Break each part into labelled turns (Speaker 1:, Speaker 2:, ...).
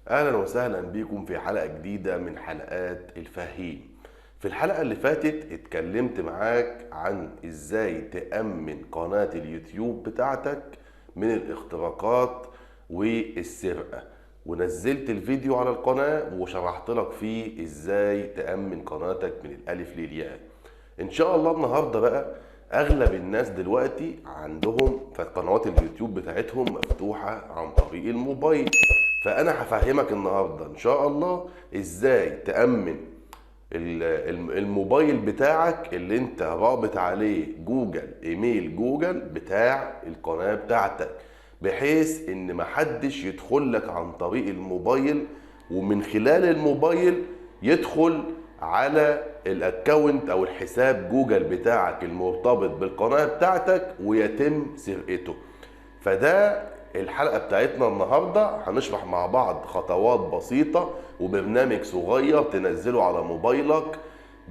Speaker 1: اهلا وسهلا بيكم في حلقة جديدة من حلقات الفهيم. في الحلقة اللي فاتت اتكلمت معاك عن ازاي تأمن قناة اليوتيوب بتاعتك من الاختراقات والسرقة، ونزلت الفيديو على القناة وشرحت لك فيه ازاي تأمن قناتك من الالف للياء. ان شاء الله النهاردة بقى اغلب الناس دلوقتي عندهم فقنوات اليوتيوب بتاعتهم مفتوحة عن طريق الموبايل، فانا هفهمك النهارده ان شاء الله ازاي تأمن الموبايل بتاعك اللي انت رابط عليه جوجل، ايميل جوجل بتاع القناة بتاعتك، بحيث ان محدش يدخل لك عن طريق الموبايل ومن خلال الموبايل يدخل على الاكونت او الحساب جوجل بتاعك المرتبط بالقناة بتاعتك ويتم سرقته. فده الحلقة بتاعتنا النهاردة، هنشرح مع بعض خطوات بسيطة وبرنامج صغير تنزله على موبايلك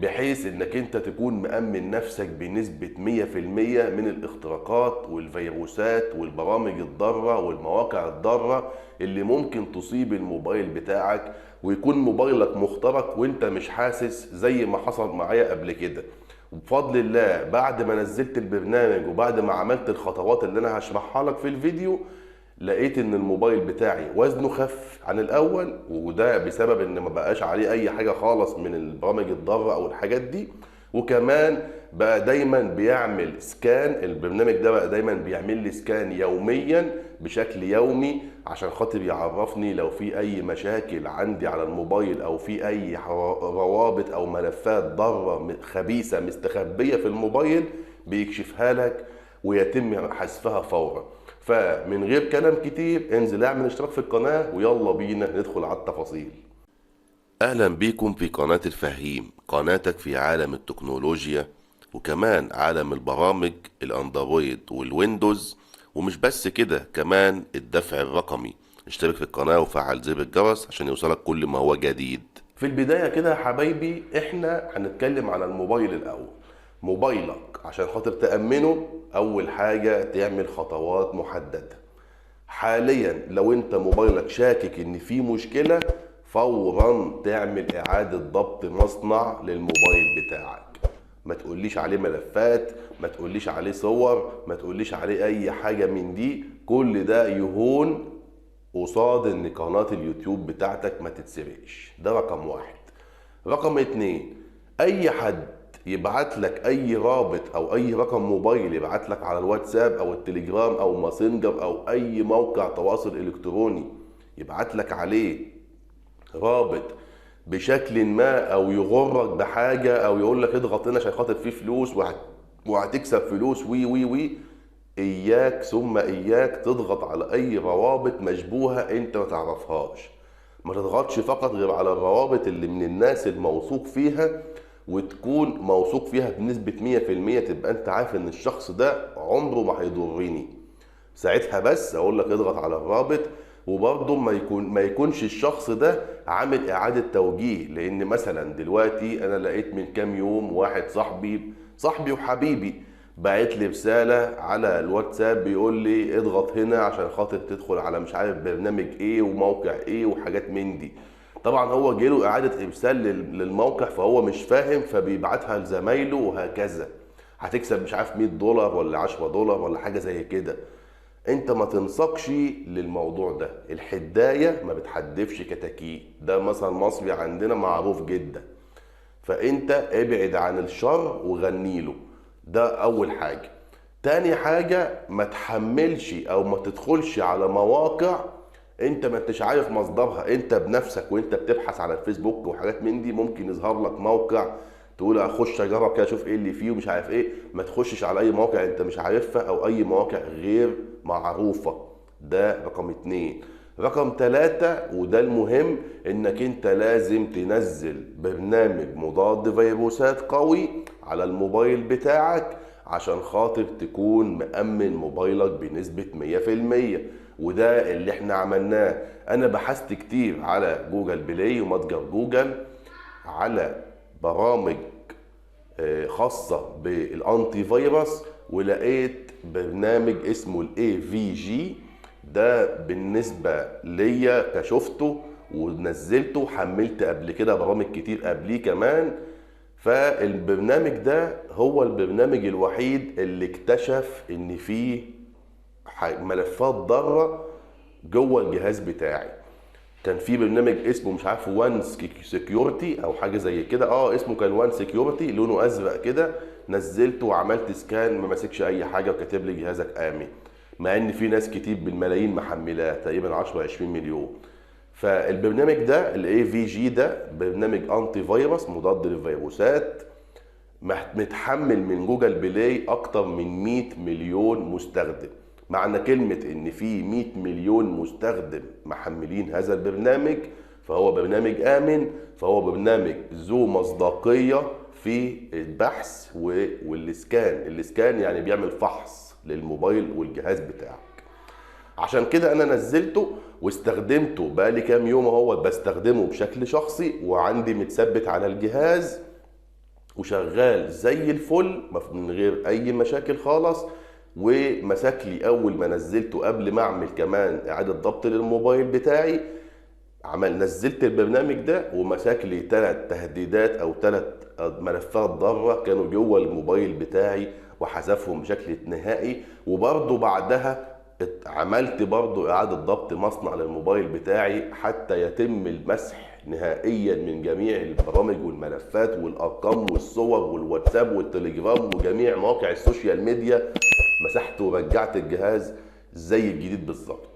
Speaker 1: بحيث انك انت تكون مأمن نفسك بنسبة 100% من الاختراقات والفيروسات والبرامج الضارة والمواقع الضارة اللي ممكن تصيب الموبايل بتاعك ويكون موبايلك مخترق وانت مش حاسس زي ما حصل معايا قبل كده. وبفضل الله بعد ما نزلت البرنامج وبعد ما عملت الخطوات اللي انا هشرحها لك في الفيديو، لقيت ان الموبايل بتاعي وزنه خف عن الاول، وده بسبب ان ما بقاش عليه اي حاجة خالص من البرامج الضارة او الحاجات دي. وكمان بقى دايما بيعمل سكان، البرنامج ده بقى دايما بيعمل لي سكان يوميا بشكل يومي عشان خاطر يعرفني لو في اي مشاكل عندي على الموبايل او في اي روابط او ملفات ضارة خبيثة مستخبية في الموبايل بيكشفها لك ويتم حذفها فورا. فمن غير كلام كتير انزل اعمل اشتراك في القناة ويلا بينا ندخل على التفاصيل. اهلا بيكم في قناة الفهيم، قناتك في عالم التكنولوجيا وكمان عالم البرامج الاندرويد والويندوز. ومش بس كده، كمان الدفع الرقمي. اشترك في القناة وفعل زر الجرس عشان يوصلك كل ما هو جديد. في البداية كده يا حبايبي احنا هنتكلم على الموبايل الاول. موبايلك عشان خاطر تأمنه اول حاجة تعمل خطوات محددة. حاليا لو انت موبايلك شاكك ان في مشكلة، فورا تعمل اعادة ضبط مصنع للموبايل بتاعك. ما تقوليش عليه ملفات، ما تقوليش عليه صور، ما تقوليش عليه اي حاجة من دي، كل ده يهون قصاد ان قناة اليوتيوب بتاعتك ما تتسرقش. ده رقم واحد. رقم اتنين، اي حد يبعت لك اي رابط او اي رقم موبايل يبعت لك على الواتساب او التليجرام او ماسنجر او اي موقع تواصل الكتروني يبعت لك عليه رابط بشكل ما او يغرك بحاجة او يقول لك اضغط هنا عشان خاطر فيه فلوس وهتكسب فلوس وي وي وي، اياك ثم اياك تضغط على اي روابط مشبوهة انت ما تعرفهاش. ما تضغطش فقط غير على الروابط اللي من الناس الموثوق فيها، وتكون موثوق فيها بنسبة 100%، تبقى انت عارف ان الشخص ده عمره ما هيضرني. ساعتها بس اقول لك اضغط على الرابط. وبرضه ما يكونش الشخص ده عامل اعادة توجيه، لان مثلا دلوقتي انا لقيت من كام يوم واحد صاحبي وحبيبي بعت لي رسالة على الواتساب بيقول لي اضغط هنا عشان خاطر تدخل على مش عارف برنامج ايه وموقع ايه وحاجات من دي. طبعا هو جاله اعادة ارسال للموقع فهو مش فاهم فبيبعتها لزمايله وهكذا. هتكسب مش عارف $100 ولا $10 ولا حاجة زي كده. انت ما تنسقش للموضوع ده. الحداية ما بتحدفش كتاكيت، ده مثلا مصري عندنا معروف جدا. فانت ابعد عن الشر وغنيله. ده اول حاجة. تاني حاجة، ما تحملش او ما تدخلش على مواقع انت ما انتش عارف مصدرها. انت بنفسك وانت بتبحث على الفيسبوك وحاجات من دي ممكن يظهر لك موقع تقول اخش اجرب كده اشوف ايه اللي فيه ومش عارف ايه. ما تخشش على اي مواقع انت مش عارفها او اي مواقع غير معروفة. ده رقم اتنين. رقم تلاتة وده المهم، انك انت لازم تنزل برنامج مضاد فيروسات قوي على الموبايل بتاعك عشان خاطر تكون مأمن موبايلك بنسبة 100%. وده اللي احنا عملناه. انا بحثت كتير على جوجل بلاي ومتجر جوجل على برامج خاصة بالانتي فيروس، ولقيت برنامج اسمه الاي في جي. ده بالنسبة ليا كشفته ونزلته وحملت قبل كده برامج كتير قبليه كمان. فالبرنامج ده هو البرنامج الوحيد اللي اكتشف ان فيه ملفات ضاره جوه الجهاز بتاعي. كان في برنامج اسمه مش عارف وان سكيورتي او حاجه زي كده، اسمه كان وان سكيورتي، لونه ازرق كده. نزلته وعملت سكان، ما ماسكش اي حاجه وكاتب لي جهازك امن، مع ان في ناس كتير بالملايين محملاه، تقريبا 10 20 مليون. فالبرنامج ده الاي في جي ده برنامج انتي فيروس مضاد للفيروسات، متحمل من جوجل بلاي اكتر من 100 مليون مستخدم. معنى كلمة ان في 100 مليون مستخدم محملين هذا البرنامج، فهو برنامج امن، فهو برنامج ذو مصداقية في البحث الاسكان يعني بيعمل فحص للموبايل والجهاز بتاعك. عشان كده انا نزلته واستخدمته بقالي كام يوم اهو بستخدمه بشكل شخصي، وعندي متثبت على الجهاز وشغال زي الفل من غير اي مشاكل خالص. ومسك لي اول ما نزلته قبل ما اعمل كمان اعاده ضبط للموبايل بتاعي، نزلت البرنامج ده ومسك لي 3 تهديدات او 3 ملفات ضاره كانوا جوه الموبايل بتاعي وحذفهم بشكل نهائي. وبرضه بعدها عملت برضه اعاده ضبط مصنع للموبايل بتاعي حتى يتم المسح نهائيا من جميع البرامج والملفات والارقام والصور والواتساب والتليجرام وجميع مواقع السوشيال ميديا. مسحت ورجعت الجهاز زي الجديد بالظبط.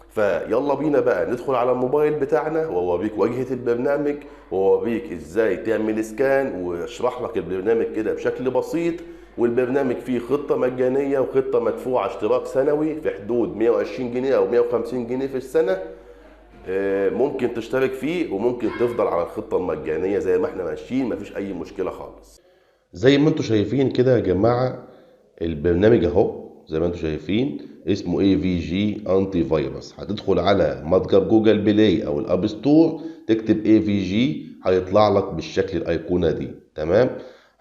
Speaker 1: فيلا بينا بقى ندخل على الموبايل بتاعنا واوريك واجهة البرنامج، واوريك ازاي تعمل سكان، واشرح لك البرنامج كده بشكل بسيط. والبرنامج فيه خطة مجانية وخطة مدفوعة اشتراك سنوي في حدود 120 جنيه او 150 جنيه في السنة. ممكن تشترك فيه وممكن تفضل على الخطة المجانية زي ما احنا ماشيين، مفيش اي مشكلة خالص. زي ما انتم شايفين كده يا جماعة، البرنامج اهو زي ما انتم شايفين اسمه اي في جي انتي فيروس. هتدخل على متجر جوجل بلاي او الاب ستور تكتب اي في جي هيطلع لك بالشكل الايقونه دي. تمام.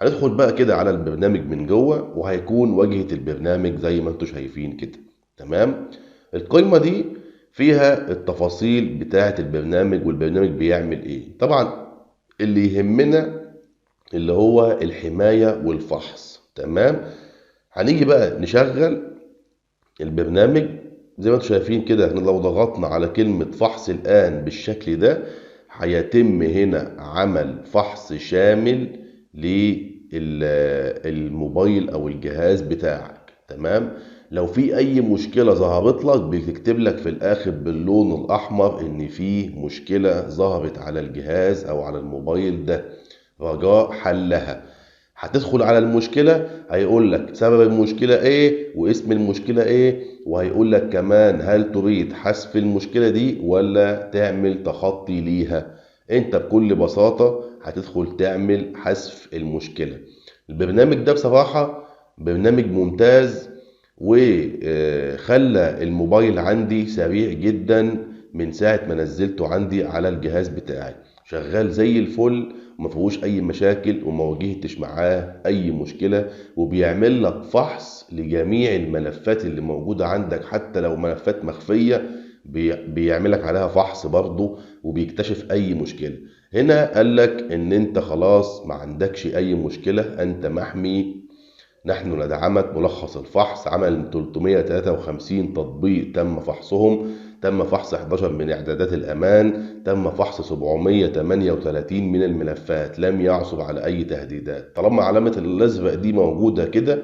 Speaker 1: هندخل بقى كده على البرنامج من جوه وهيكون واجهه البرنامج زي ما انتم شايفين كده. تمام. القائمه دي فيها التفاصيل بتاعه البرنامج والبرنامج بيعمل ايه. طبعا اللي يهمنا اللي هو الحمايه والفحص. تمام. هنيجي بقى نشغل البرنامج زي ما انتم شايفين كده. احنا لو ضغطنا على كلمة فحص الآن بالشكل ده هيتم هنا عمل فحص شامل للموبايل أو الجهاز بتاعك. تمام. لو في أي مشكلة ظهرت لك بتكتب لك في الآخر باللون الأحمر إن في مشكلة ظهرت على الجهاز أو على الموبايل ده رجاء حلها. هتدخل على المشكلة هيقول لك سبب المشكلة ايه واسم المشكلة ايه، وهيقول لك كمان هل تريد حذف المشكلة دي ولا تعمل تخطي ليها. انت بكل بساطة هتدخل تعمل حذف المشكلة. البرنامج ده بصراحة برنامج ممتاز وخلى الموبايل عندي سريع جدا من ساعة ما نزلته عندي على الجهاز بتاعي، شغال زي الفل وما فيهوش اي مشاكل وما واجهتش معاه اي مشكله. وبيعمل لك فحص لجميع الملفات اللي موجوده عندك، حتى لو ملفات مخفيه بيعمل لك عليها فحص برضه وبيكتشف اي مشكله. هنا قال لك ان انت خلاص ما عندكش اي مشكله، انت محمي. نحن ندعمك. ملخص الفحص: عمل 353 تطبيق تم فحصهم، تم فحص 11 من إعدادات الأمان، تم فحص 738 من الملفات، لم يعثر على أي تهديدات. طالما علامة الأزرق دي موجودة كده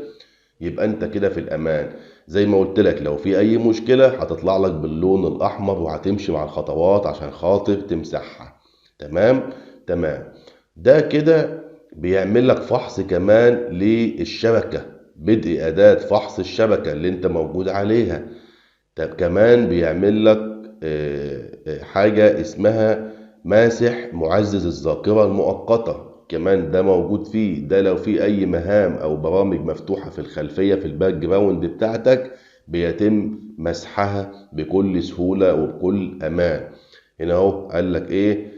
Speaker 1: يبقى أنت كده في الأمان. زي ما قلت لك لو في أي مشكلة هتطلع لك باللون الأحمر وهتمشي مع الخطوات عشان خاطر تمسحها. تمام؟ تمام. ده كده بيعمل لك فحص كمان للشبكة، بدء أداة فحص الشبكة اللي انت موجود عليها. طب كمان بيعمل لك حاجة اسمها ماسح معزز الذاكرة المؤقتة، كمان ده موجود فيه. ده لو في أي مهام أو برامج مفتوحة في الخلفية في الباك جراوند بتاعتك بيتم مسحها بكل سهولة وبكل أمان. هنا اهو قال لك ايه،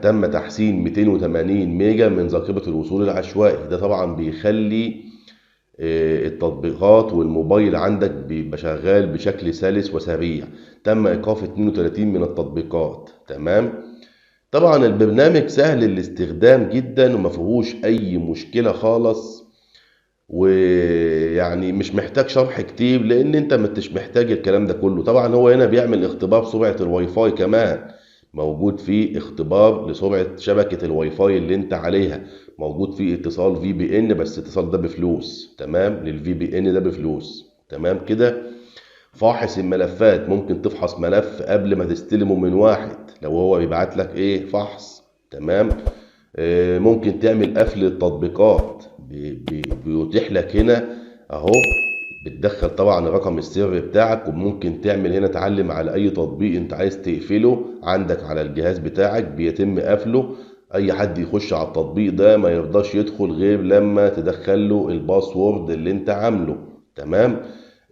Speaker 1: تم تحسين 280 ميجا من ذاكرة الوصول العشوائي. ده طبعا بيخلي التطبيقات والموبايل عندك بيبقى شغال بشكل سلس وسريع. تم ايقاف 32 من التطبيقات. تمام. طبعا البرنامج سهل الاستخدام جدا وما فيهوش اي مشكلة خالص، ويعني مش محتاج شرح كتير لان انت مش محتاج الكلام ده كله. طبعا هو هنا بيعمل اختبار سرعة الواي فاي كمان، موجود فيه اختبار لسرعة شبكة الواي فاي اللي انت عليها، موجود فيه اتصال في بي ان، بس اتصال ده بفلوس، تمام، للفي بي ان ده بفلوس، تمام كده. فاحص الملفات، ممكن تفحص ملف قبل ما تستلمه من واحد لو هو بيبعت لك ايه فحص، تمام. ممكن تعمل قفل التطبيقات، بيتيح لك هنا اهو، بتدخل طبعا الرقم السري بتاعك، وممكن تعمل هنا تعلم على اي تطبيق انت عايز تقفله عندك على الجهاز بتاعك بيتم قفله. اي حد يخش على التطبيق ده ما يرضاش يدخل غير لما تدخل له الباسورد اللي انت عامله، تمام.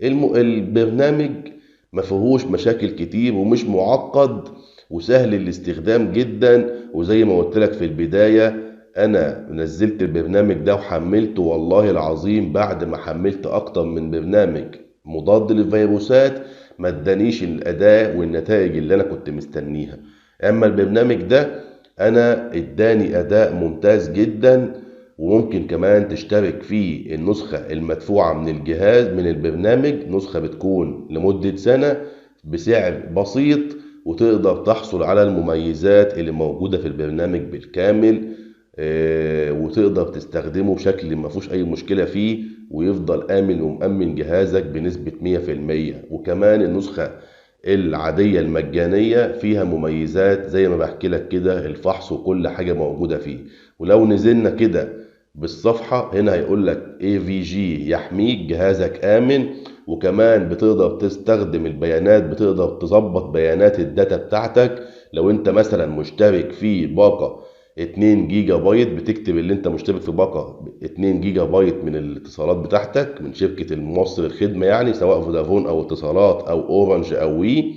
Speaker 1: البرنامج ما فيهوش مشاكل كتير ومش معقد وسهل الاستخدام جدا. وزي ما قلت لك في البداية، انا نزلت البرنامج ده وحملته والله العظيم بعد ما حملت اكتر من برنامج مضاد للفيروسات ما ادانيش الاداء والنتائج اللي انا كنت مستنيها. اما البرنامج ده انا اداني اداء ممتاز جدا. وممكن كمان تشترك في النسخة المدفوعة من الجهاز من البرنامج، نسخة بتكون لمدة سنة بسعر بسيط، وتقدر تحصل على المميزات اللي موجودة في البرنامج بالكامل. وتقدر تستخدمه بشكل ما فيهوش أي مشكلة فيه، ويفضل آمن ومأمن جهازك بنسبة 100%. وكمان النسخة العادية المجانية فيها مميزات زي ما بحكي لك كده، الفحص وكل حاجة موجودة فيه. ولو نزلنا كده بالصفحة هنا هيقول لك AVG يحميك، جهازك آمن. وكمان بتقدر تستخدم البيانات، بتقدر تظبط بيانات الداتا بتاعتك. لو انت مثلا مشترك في باقة 2 جيجا بايت، بتكتب اللي انت مشترك في باقة 2 جيجا بايت من الاتصالات بتاعتك من شركة الموصل الخدمة، يعني سواء فودافون او اتصالات او اورنج او وي،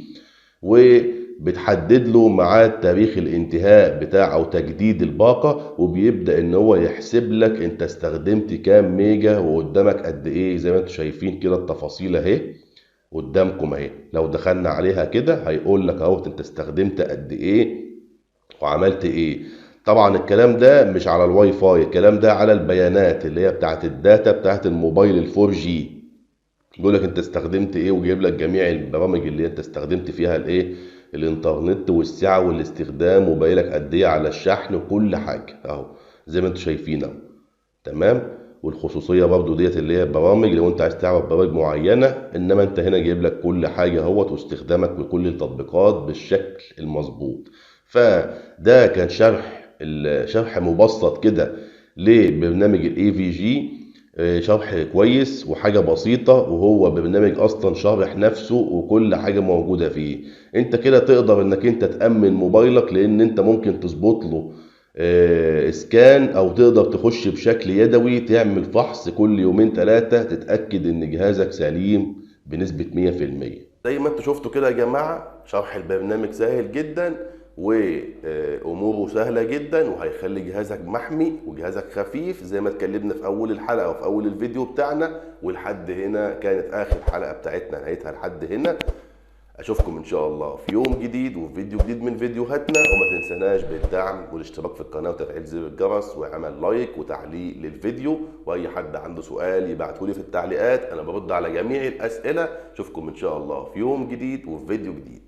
Speaker 1: وبتحدد له ميعاد تاريخ الانتهاء بتاع او تجديد الباقة، وبيبدأ ان هو يحسب لك انت استخدمت كام ميجا وقدامك قد ايه. زي ما انتم شايفين كده التفاصيل اهي قدامكم اهي، لو دخلنا عليها كده هيقول لك اهو انت استخدمت قد ايه وعملت ايه. طبعا الكلام ده مش على الواي فاي، الكلام ده على البيانات اللي هي بتاعت الداتا بتاعت الموبايل الفور جي. بيقول لك انت استخدمت ايه، وجايب لك جميع البرامج اللي انت استخدمت فيها الايه، الانترنت والسعه والاستخدام، وباقي لك قد ايه على الشحن وكل حاجه اهو زي ما انتم شايفين اهو، تمام. والخصوصيه برضو ديت اللي هي البرامج لو انت عايز تعرف برامج معينه، انما انت هنا جايب لك كل حاجه اهوت واستخدامك لكل التطبيقات بالشكل المظبوط. فده كان شرح مبسط كده لبرنامج الاي في جي. شرح كويس وحاجة بسيطة، وهو برنامج أصلا شارح نفسه وكل حاجة موجودة فيه. انت كده تقدر انك انت تأمن موبايلك، لان انت ممكن تظبط له اسكان، او تقدر تخش بشكل يدوي تعمل فحص كل يومين ثلاثة تتأكد ان جهازك سليم بنسبة 100%. زي ما انتوا شفتوا كده يا جماعة، شرح البرنامج سهل جدا واموره سهله جدا، وهيخلي جهازك محمي وجهازك خفيف زي ما اتكلمنا في اول الحلقه وفي اول الفيديو بتاعنا. ولحد هنا كانت اخر حلقه بتاعتنا، نهايتها لحد هنا. اشوفكم ان شاء الله في يوم جديد وفي فيديو جديد من فيديوهاتنا. وما تنسناش بالدعم والاشتراك في القناه وتفعيل زر الجرس وعمل لايك وتعليق للفيديو. واي حد عنده سؤال يبعتهولي في التعليقات، انا برد على جميع الاسئله. اشوفكم ان شاء الله في يوم جديد وفي فيديو جديد.